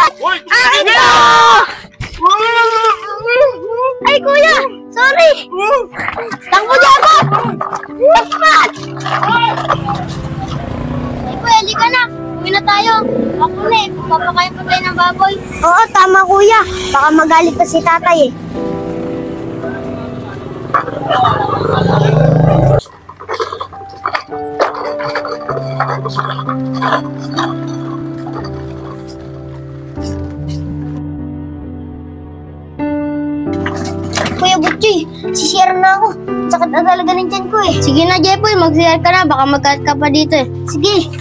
Akin to! Ay, kuya! Sorry! Tangko niya ako! Takpat! Ay, kuya, hindi ka na. Uwi na tayo. Ako na eh. Papakain pa tayo ng baboy. Oo, tama kuya. Baka magalit pa si tatay eh. Kuya Butchoy, sisira na ako. Sakit na talaga ng tiyan ko eh. Sige na, Jepoy. Mag-share ka na. Baka magkalat ka pa dito eh. Sige.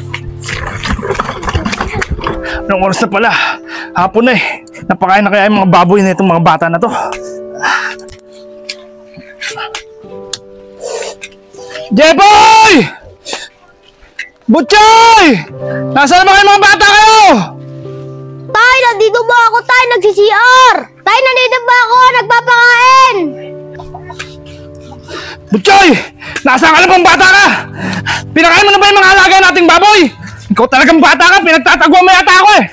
Anong oras na pala? Hapon na eh. Napakain na kaya yung mga baboy na itong mga bata na to. Jepoy! Butchoy! Nasaan naman kayo mga bata kayo? Tay, nandito ba ako? Tay, nagsi-CR! Tay, nandito ba ako? Nagpapakain! Butchoy! Nasaan ka na bang bata ka? Pinakain mo na ba yung mga alaga nating baboy? Ikaw talagang bata ka, pinagtatagwa mo yata ako eh!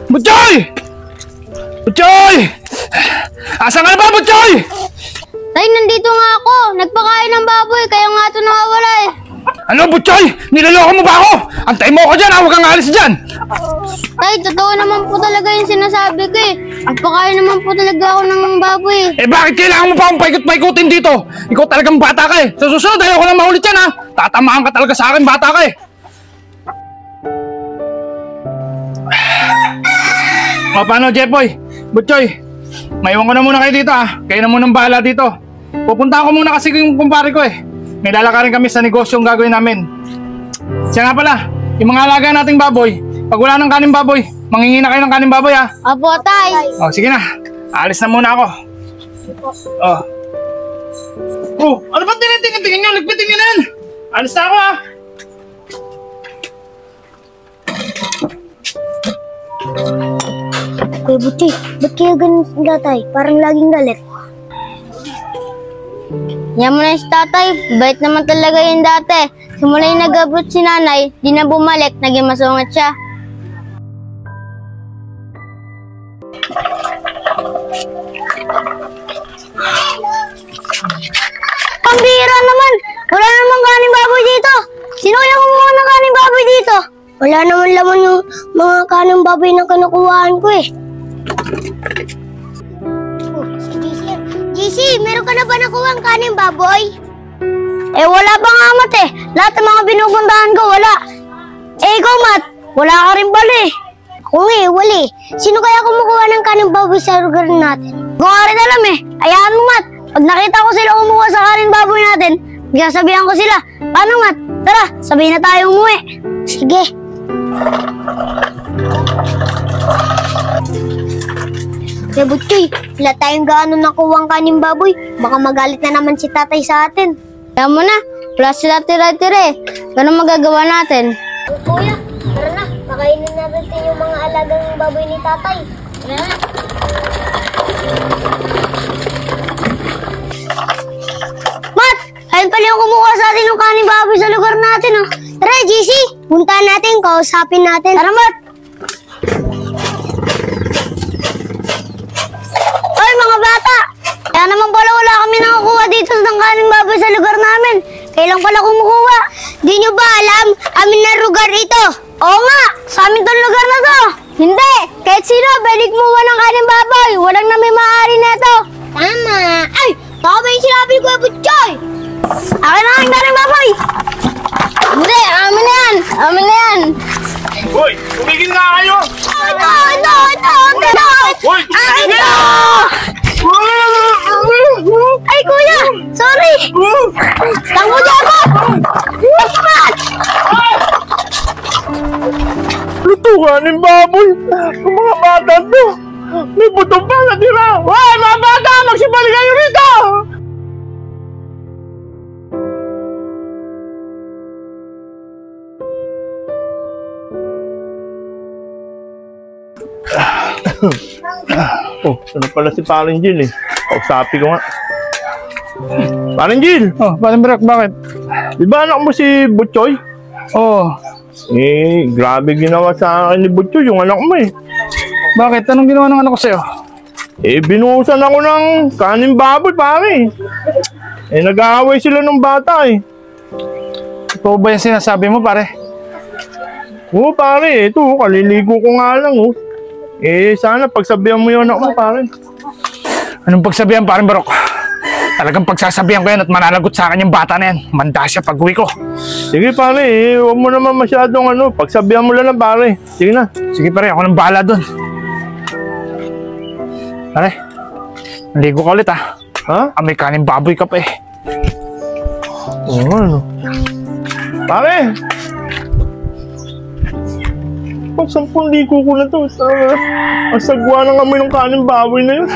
Butchoy! Butchoy! Asan ka na ba, Butchoy? Tay, nandito nga ako. Nagpakain ng baboy, kaya nga ito nawawala eh. Ano, Butchoy? Niloloko mo ba ako? Antayin mo ako dyan, huwag kang alis dyan! Tay, totoo naman po talaga yung sinasabi ko eh. Nagpakain naman po talaga ako ng baboy eh. Eh bakit kailangan mo pa akong paikot-paikutin dito? Ikaw talagang bata ka eh. Sa susunod, ayaw ko lang maulit yan ha. Tatamaan ka talaga sa akin, bata ka eh. O paano, Jepoy? Butchoy, maiwan ko na muna kayo dito ha. Kayo na munang bahala dito. Pupunta ko muna kasi yung kumpare ko eh. May lalakarin kami sa negosyong gagawin namin. Siya nga pala, yung mga alaga nating baboy, pag wala ng kaning baboy, manghingi na kayo ng kaning baboy ha. Apo, Tay. O sige na, alis na muna ako. Ano ba tinitingin nyo? Ligpitin nyo na yan. Alis na ako ha. Kuya Butchoy, ba't kaya ganun si tatay? Parang laging galit. Yan mo na si tatay, bait naman talaga yung dati. Simula yung nag-abot si nanay, di na bumalik, naging masungat siya. Pambira naman! Wala namang kaning baboy dito! Sino kaya kumuha ng kaning baboy dito? Wala naman laman yung mga kaning baboy na kinukuhaan ko eh. JC, meron ka na ba nakuha ang kaning baboy? Eh wala pa nga, Mat eh. Lahat ng mga binupuntahan ko wala. Eh ikaw, Mat, wala ka rin pala eh. Ako nga eh, wala eh. Sino kaya kumukuha ng kaning baboy sa lugar natin? Kung nga rin alam eh. Ayaan mo, Mat. Pag nakita ko sila kumukuha sa kaning baboy natin, sabihan ko sila. Paano, Mat? Tara, sabay na tayo umuwi. Sige. Kaya Butchoy, wala tayong gaano nakuha ang kaning baboy. Baka magalit na naman si tatay sa atin. Kaya mo na, wala sila tira-tira eh. Ganun magagawa natin. Kuya, tara na. Pakainin natin yung mga alagang baboy ni tatay. Tara na. Mat! Ayun pala yung kumuha sa atin ng kaning baboy sa lugar natin oh. Tara, JC! Puntahan natin, kausapin natin. Tara, Mat! Oy, mga bata! Kaya naman pala wala kami nakakuha dito ng kaning baboy sa lugar namin. Kailan pala kumukuha? Di nyo ba alam? Amin na lugar ito. Oo nga, sa amin tong lugar na to. Hindi, kahit sino, pwede kumuha ng kaning baboy. Walang na may maaari na ito. Tama. Ay, baka ba yung sinabi ko, Butchoy? Akin na ang kaning baboy. Hindi, amin na yan. Amin na yan. Hoy, tumigil nga kayo! Ito! Hoy, Akin to! Ay, kuya! Sorry! Tangko niya ako! Takpat! Ito kaning baboy! Ang mga bata to! May buto pa na tira! Hoy, mga bata! Magsibali kayo rito! Ano pala si Paring Jill eh. Kausapin ko nga. Paring Jill! Oh, Paring Brock, bakit? Di ba anak mo si Butchoy? Oo. Eh, grabe ginawa sa akin ni Butchoy yung anak mo eh. Bakit? Anong ginawa ng anak ko sa'yo? Binuhusan ako ng kanin baboy, pare. Nag-aaway sila ng bata eh. Ito ba yung sinasabi mo, pare? Oo, pare. Ito, kaliligo ko nga lang, oh. Sana pagsabihan mo yun ako, pare. Anong pagsabihan, pare Barok? Talagang pagsasabihan ko yan at mananagot sa akin yung bata na yan. Manda siya pag-uwi ko. Sige, pare. Huwag mo naman masyadong pagsabihan mo lang, pare. Sige na. Sige, pare. Ako nang bahala dun. Pare, naligo ka ulit, ha? Ha? May kanin baboy ka pa eh. Oo, ano? Pare! Pag 10 ligo ko na to, ang sagwa ng amoy ng kanin baboy na yun.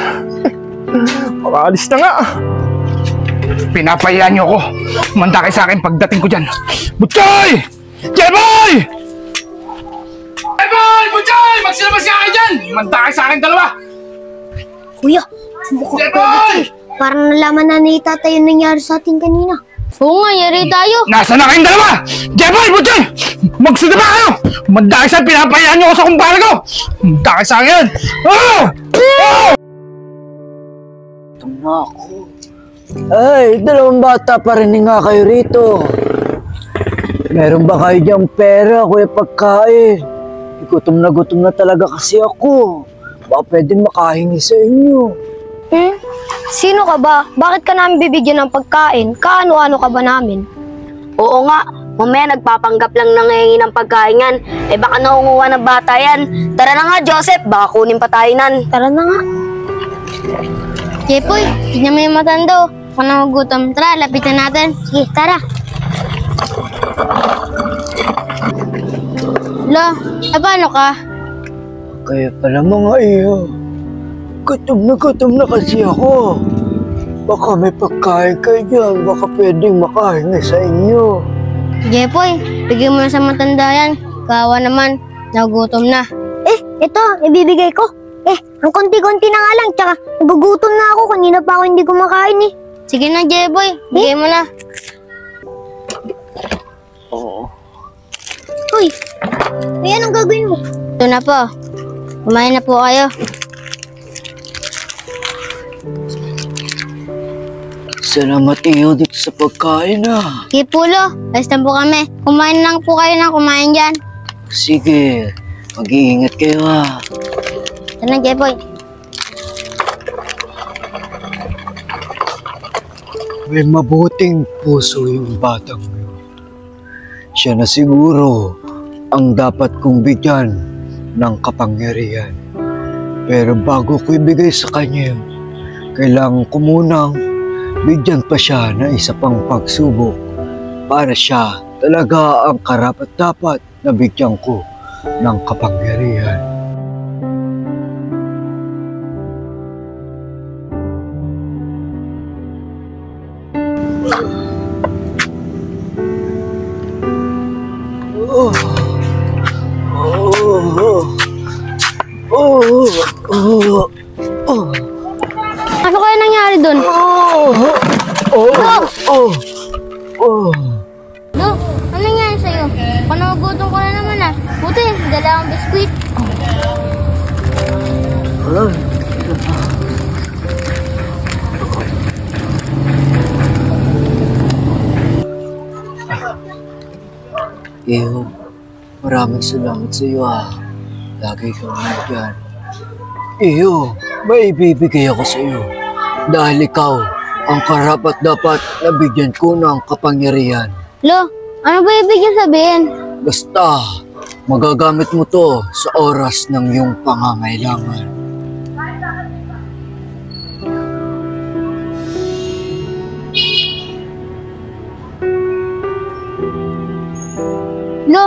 Makaalis na nga. Pinapayaan niyo ako. Manda kayo sa akin pagdating ko dyan. Butchoy! Jeboy! Jeboy! Butchoy! Magsilabas ka kayo dyan! Manda kayo sa akin dalawa! Kuya, mukhang Jeboy! parang nalaman na ni tatay yung nangyari sa atin kanina. Oo nga, yari tayo. Nasaan na kayong dalawa? Jeboy! Butchoy! Magsilaba kayo! Manda kayo sa akin! Pinapayaan niyo ako sa kumpara ko! Manda kayo sa akin! Oh! Oh! Ako. Ay, dalawang bata pa rin nga kayo rito. Meron ba kayo diyang pera, kuya pagkain? Gutom na talaga kasi ako. Baka pwedeng makahingi sa inyo. Sino ka ba? Bakit ka namin bibigyan ng pagkain? Kaano-ano ka ba namin? Oo nga, mamaya nagpapanggap lang nangihingi ng pagkain yan. Baka naunguha ng bata yan. Tara na nga, Joseph, baka kunin pa tayo nan. Tara na nga. Jepoy, tignan mo yung matando. Kung nagugutom, tara, lapitan natin. Sige, tara. Lo, paano ka? Kaya pala mga iyo. Gutom na kasi ako. Baka may pagkain kayo dyan. Baka pwedeng makahingi sa inyo. Jepoy, bigyan mo na sa matanda yan. Kawa naman, nagugutom na. Ito, ibibigay ko. Ang konti-konti na nga lang, tsaka nagugutom na ako. Kanina pa ako hindi kumakain eh. Sige na, Jeboy. Bigay mo na. Oo. Uy, anong gagawin mo? Ito na po. Kumain na po kayo. Salamat iyo dito sa pagkain ah. Sige po, Lo. Alis na po kami. Kumain lang po kayo na kumain dyan. Sige, mag-iingat kayo ah. Ito na, Jeboy. May mabuting puso yung batang yun. Siya na siguro ang dapat kong bigyan ng kapangyarihan. Pero bago ko ibigay sa kanya yun, kailangan ko munang bigyan pa siya ng isa pang pagsubok para siya talaga ang karapat-dapat na bigyan ko ng kapangyarihan. Ano kaya nangyari doon? Lo, ano nangyari sa'yo? Panagutom ko na naman ah. Buti, dala akong biskwit. Iyo, maraming salamat sa iyo ah. Lagi kang nandyan. Iyo, may ibibigay ako sa iyo. Dahil ikaw ang karapat-dapat na bigyan ko ng kapangyarihan. Lo, ano ba ibig sabihin? Basta, magagamit mo to sa oras ng iyong pangangailangan. Lo,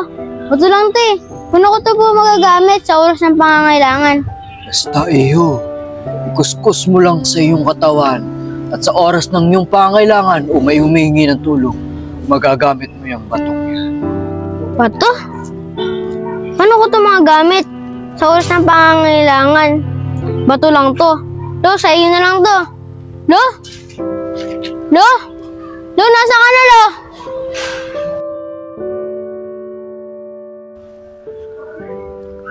ito lang to eh. Paano ko ito po magagamit sa oras ng pangangailangan? Basta iyo, ikuskus mo lang sa iyong katawan at sa oras ng iyong pangangailangan o may humingi ng tulong, magagamit mo yung batong yan. Bato? Paano ko ito magagamit sa oras ng pangangailangan? Bato lang to. Lo, sa iyo na lang to. Lo? Lo? Lo, nasa ka na, Lo?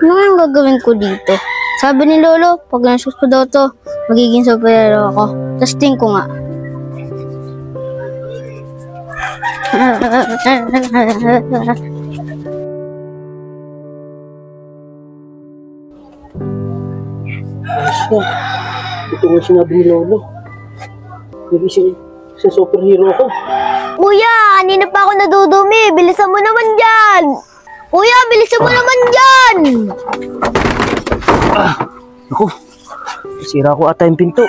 Ano nga ang gagawin ko dito? Sabi ni Lolo, pag nasus ko daw to, magiging superhero ako. Testing ko nga. Ito nga sinabi ni Lolo. Hindi siya superhero ako. Kuya, kanina pa ako nadudumi. Bilisan mo naman dyan. Kuya, bilisan mo naman dyan. Ako, sira ko ata yung pinto.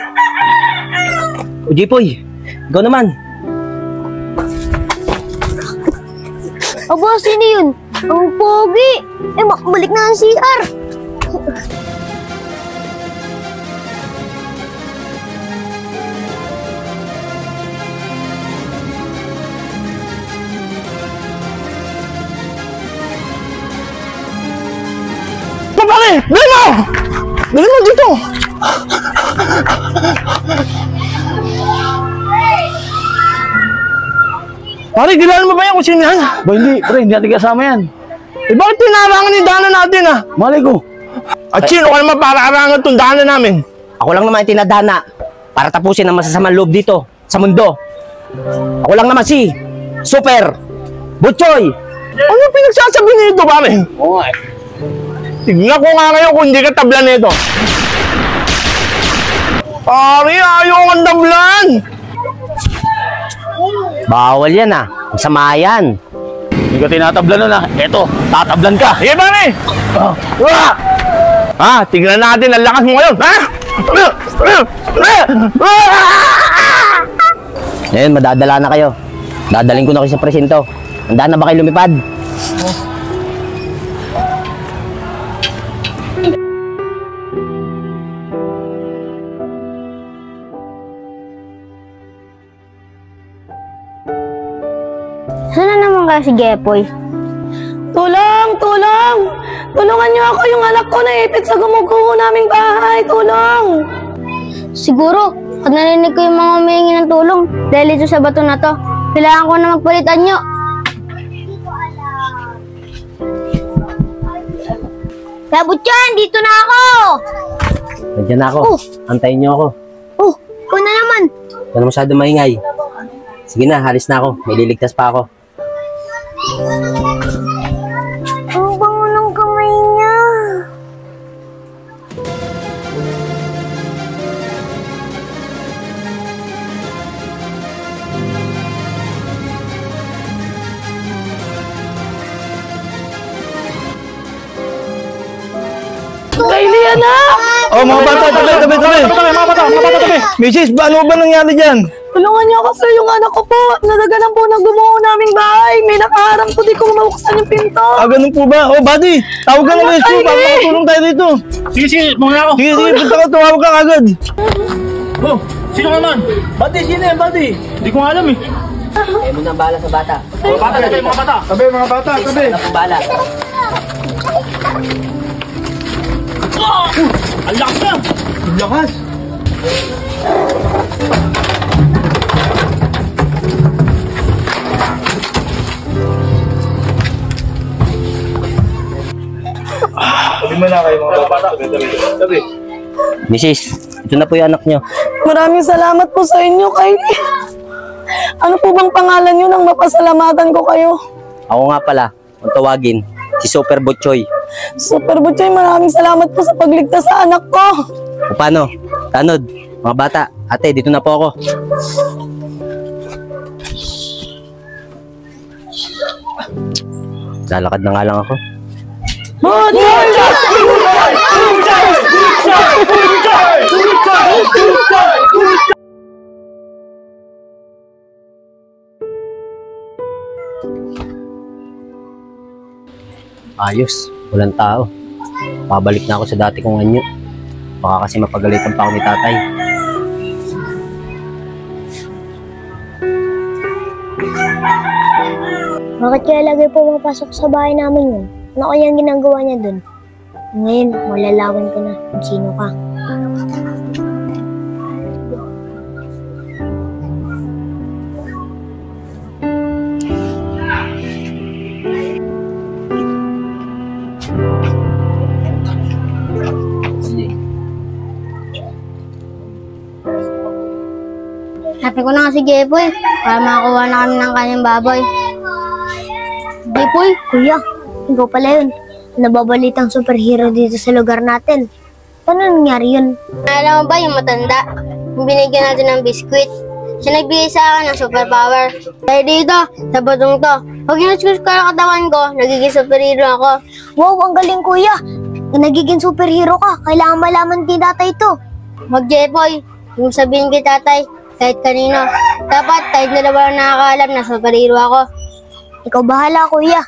O Jipoy, ikaw naman. Aba, sino yun? Ang pogi. Balik na ang CR. Pare! Dali mo! Dali mo dito! Pare, kilala mo ba yan kung sino yan? Ba hindi, pre, hindi natin kasama yan. Eh, bakit tinarangan yung daanan natin, ha? Malay ko. At sino ka naman para arangan itong daanan namin? Ako lang naman yung tinadhana para tapusin ang masasamang loob dito sa mundo. Ako lang naman si Super Butchoy. Ano pinagsasabi nito, pare? Oo nga. Tignan ko nga ngayon kung hindi ka tablan nito. Pare, ayaw kang tablan! Bawal yan ah. Masama yan. Hindi ka tinatablan nun ah. Eto, tatablan ka. Sige, pare! Tignan natin ang lakas mo ngayon, ha? Ngayon, madadala na kayo. Dadaling ko na kayo sa presinto. Handa na ba kayo lumipad? Saan na naman kaya si Jepoy? Tulong! Tulong! Tulungan niyo ako, yung anak ko naipit sa gumuguho naming bahay. Tulong! Siguro, pag narinig ko yung mga humihingi ng tulong dahil ito sa bato na to, kailangan ko na magpalitan nyo. Labot yan! Dito na ako! Nandiyan na ako. Oh. Antayin niyo ako. Oh, ikaw na naman. Huwag na masyado maingay. Sige na, halis na ako. May liligtas pa ako. Ang bango ng kamay niya. Kylie, anak! Oh, mga bata, tabi! Mga bata, tabi! Mrs., ano ba nangyari dyan? Tulungan niyo ako, sir, yung anak ko po. Nadagalan po ng gumuho naming bahay. May nakaharang po, di ko mabuksan yung pinto. Ganun po ba? Oh, buddy, tawag ka ng rescue, Kylie! baka makatulong tayo dito. Sige, muna ako. Sige, punta ka, tumawag ka agad. Oh, sino ka man? Buddy, sino yan, buddy? Hindi ko alam eh. Kayo muna ang bahala sa bata. Mga bata, tabi, mga bata. Tabi, mga bata, tabi. Wala pong bahala. Ang lakas na! Ang lakas. Tabi mo na kayo mga bata. Tabi. Mrs., ito na po yung anak niyo. Maraming salamat po sa inyo, Kylie. Ano po bang pangalan niyo nang mapasalamatan ko kayo? Ako nga pala, kung tawagin, si Super Butchoy. Super Butchoy, maraming salamat po sa pagligtas sa anak ko. O paano? Tanod, mga bata, ate, dito na po ako. Lalakad na nga lang ako. Ayos, walang tao. Pabalik na ako sa dati kong anyo. Baka kasi mapagalitan pa ako ni tatay. Bakit kaya lagi pumapasok sa bahay namin yun? Ano kaya ang ginagawa niya dun? Ngayon, malalaman ko na kung sino ka. Sige. si Jepoy para makakuha na kami ng kaning baboy. Jepoy, kuya, ikaw pala yun. Nababalitang superhero dito sa lugar natin. Paano nangyari yun? Alam mo ba yung matanda? Yung binigyan natin ng biskwit. Siya nagbigay sa akin ng superpower. Dahil dito, sa batong to, pag inuskus ko ang katawan ko, nagiging superhero ako. Wow, ang galing kuya! Nagiging superhero ka, kailangan malaman din tatay ito. Wag Jepoy, yung sabihin kay tatay, kahit kanino. Dapat kahit na wala nakakaalam na superhero ako. Ikaw bahala kuya.